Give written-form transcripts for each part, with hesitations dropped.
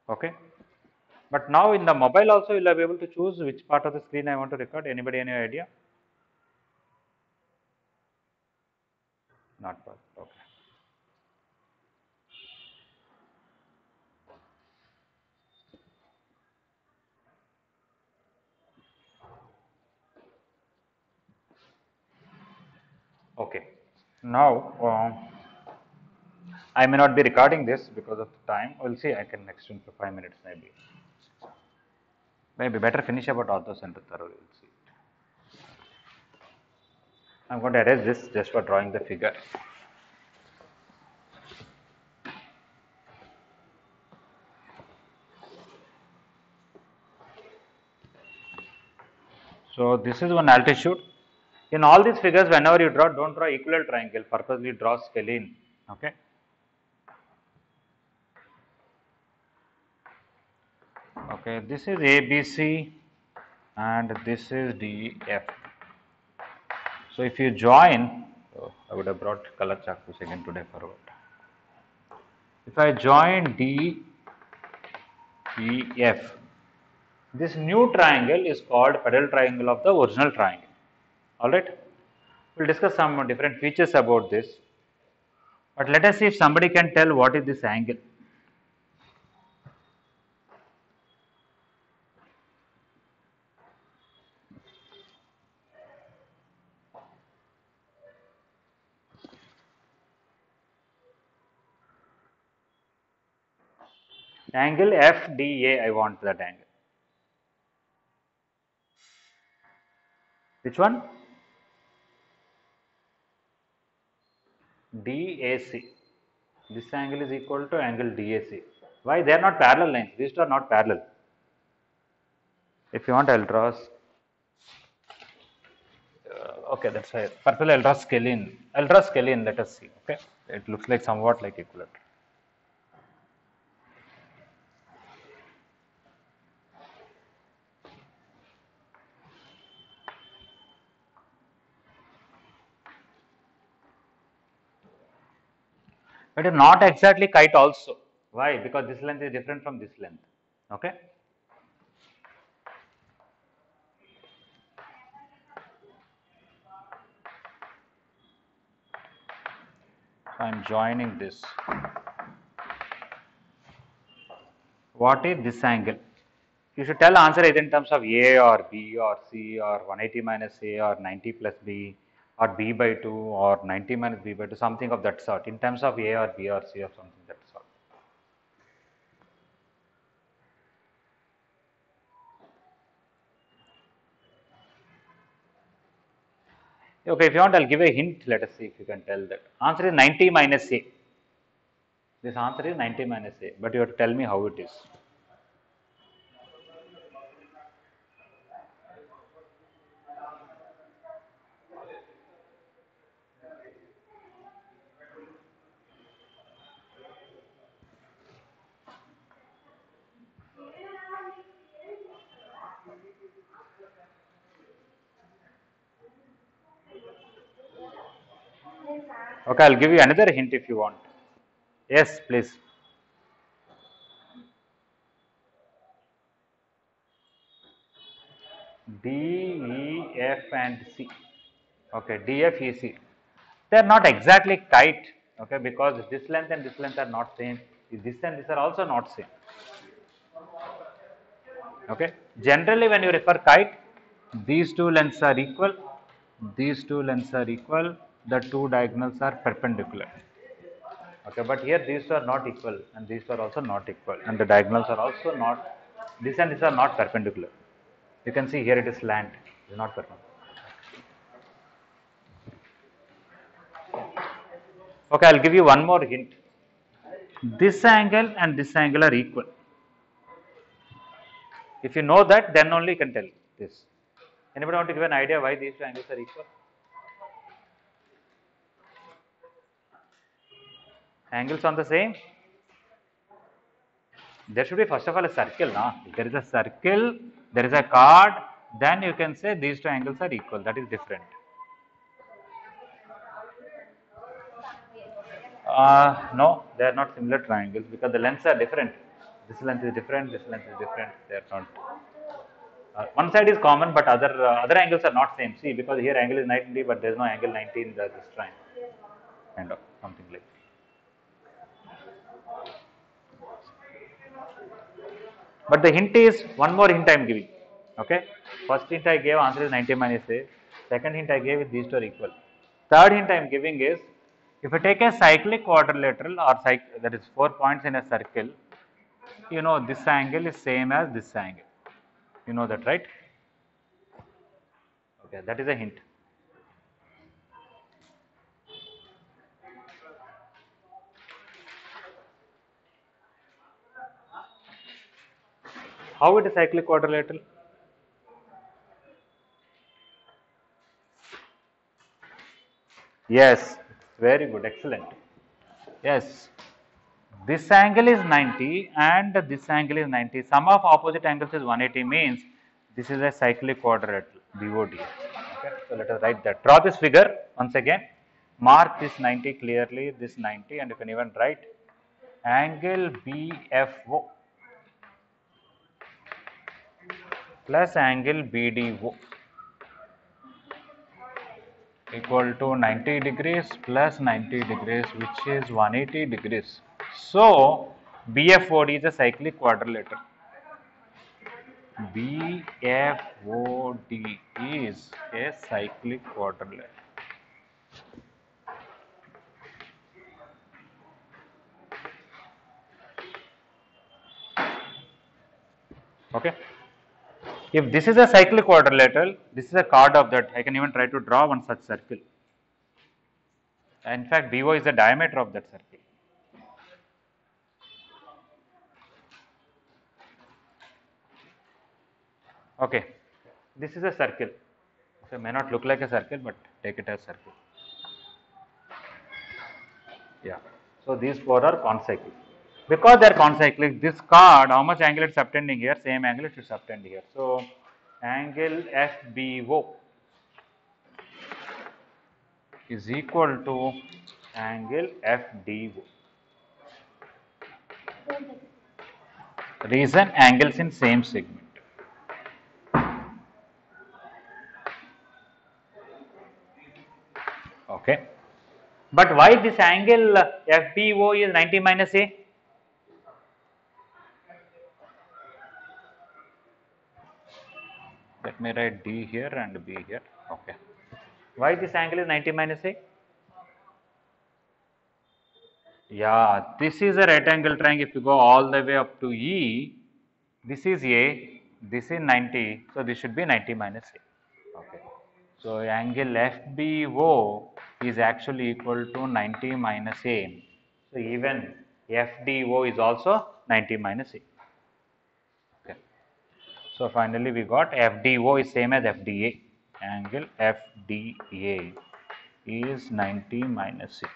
Okay. But now in the mobile also you will be able to choose which part of the screen I want to record. Anybody any idea? Not possible. Okay. Okay. Now I may not be recording this because of the time. We'll see. I can extend for 5 minutes maybe. Maybe better finish about all those and thoroughly. We'll see. I'm going to erase this just for drawing the figure. So this is one altitude. In all these figures, whenever you draw, don't draw equilateral triangle. Purposely draw scalene. Okay. Okay. This is ABC, and this is DF. So if you join, oh, I would have brought color charcoals again today for what. If I join D, E, F, this new triangle is called pedal triangle of the original triangle. Alright. We'll discuss some different features about this. But let us see if somebody can tell what is this angle. Angle FDA, I want that angle. Which one? DAC. This angle is equal to angle DAC. Why? They are not parallel lines. These two are not parallel. If you want, I'll draw. Okay, that's right. Purple, I'll draw scalene. I'll draw scalene. Let us see. Okay. It looks like somewhat like equilateral. But not exactly kite also. Why? Because this length is different from this length. Okay. So I'm joining this. What is this angle? You should tell answer either in terms of A or B or C or 180 minus A or 90 plus B or B by 2 or 90 minus B by 2, something of that sort, in terms of A or B or C or something that sort. Okay, if you want, I'll give a hint. Let us see if you can tell that. Answer is 90 minus A. This answer is 90 minus A, but you have to tell me how it is. Okay, I'll give you another hint if you want. Yes, please. D, E, F and C. Okay, D, F, E, C. They are not exactly kite. Okay, because this length and this length are not same. This and this are also not same. Okay. Generally, when you refer kite, these two lengths are equal. These two lengths are equal. The two diagonals are perpendicular. Okay, but here these two are not equal, and these two are also not equal, and the diagonals are also not. This and this are not perpendicular. You can see here it is slant. It is not perpendicular. Okay, I'll give you one more hint. This angle and this angle are equal. If you know that, then only you can tell this. Anybody want to give an idea why these two angles are equal? Angles on the same? There should be first of all a circle. No? If there is a circle, there is a chord, then you can say these two angles are equal. That is different. No, they are not similar triangles because the lengths are different. This length is different, this length is different, they are not. One side is common, but other angles are not same. See, because here angle is 90, but there is no angle 90 in this triangle, kind of something like that. But the hint is one more hint I am giving. Okay, first hint I gave answer is 90 minus a. Second hint I gave is these two are equal. Third hint I am giving is if you take a cyclic quadrilateral or that is 4 points in a circle, you know this angle is same as this angle. You know that, right? Okay, that is a hint. How it is cyclic quadrilateral? Yes, very good, excellent. Yes, this angle is 90 and this angle is 90. Sum of opposite angles is 180 means this is a cyclic quadrilateral BOD. Okay, so let us write that. Draw this figure once again. Mark this 90 clearly, this 90, and you can even write angle BFO plus angle BDO equal to 90 degrees plus 90 degrees, which is 180 degrees. So BFOD is a cyclic quadrilateral. BFOD is a cyclic quadrilateral. Okay. If this is a cyclic quadrilateral, this is a chord of that. I can even try to draw one such circle. In fact, BO is the diameter of that circle. Okay. This is a circle. So, it may not look like a circle, but take it as circle. Yeah. So, these four are concyclic. Because they are concyclic, this chord, how much angle it is subtending here? Same angle it is subtend here. So, angle FBO is equal to angle FDO. Reason, angles in same segment. Okay. But why this angle FBO is 90 minus A? Let me write D here and B here. Okay. Why this angle is 90 minus A? Yeah, this is a right angle triangle. If you go all the way up to E, this is A, this is 90, so this should be 90 minus A. Okay. So angle FBO is actually equal to 90 minus A. So even FDO is also 90 minus A. Okay. So finally we got FDO is same as FDA. Angle FDA is 90 minus A.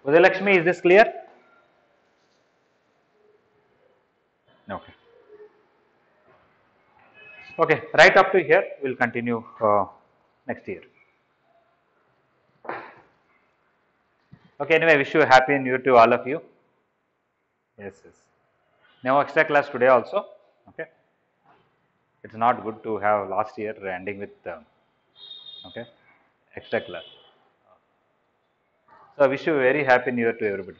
Udalakshmi, is this clear? Okay. Okay, right up to here, we'll continue next year. Okay, anyway, wish you a happy new year to all of you. Yes, yes. No extra class today also. Okay. It's not good to have last year ending with okay extra class. So I wish you a very happy new year to everybody.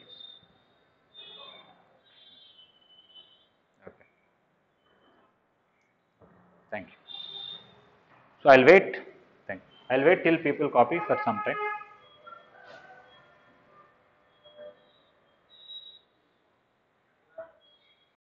Okay. Thank you. So I'll wait. Thank you. I'll wait till people copy for some time.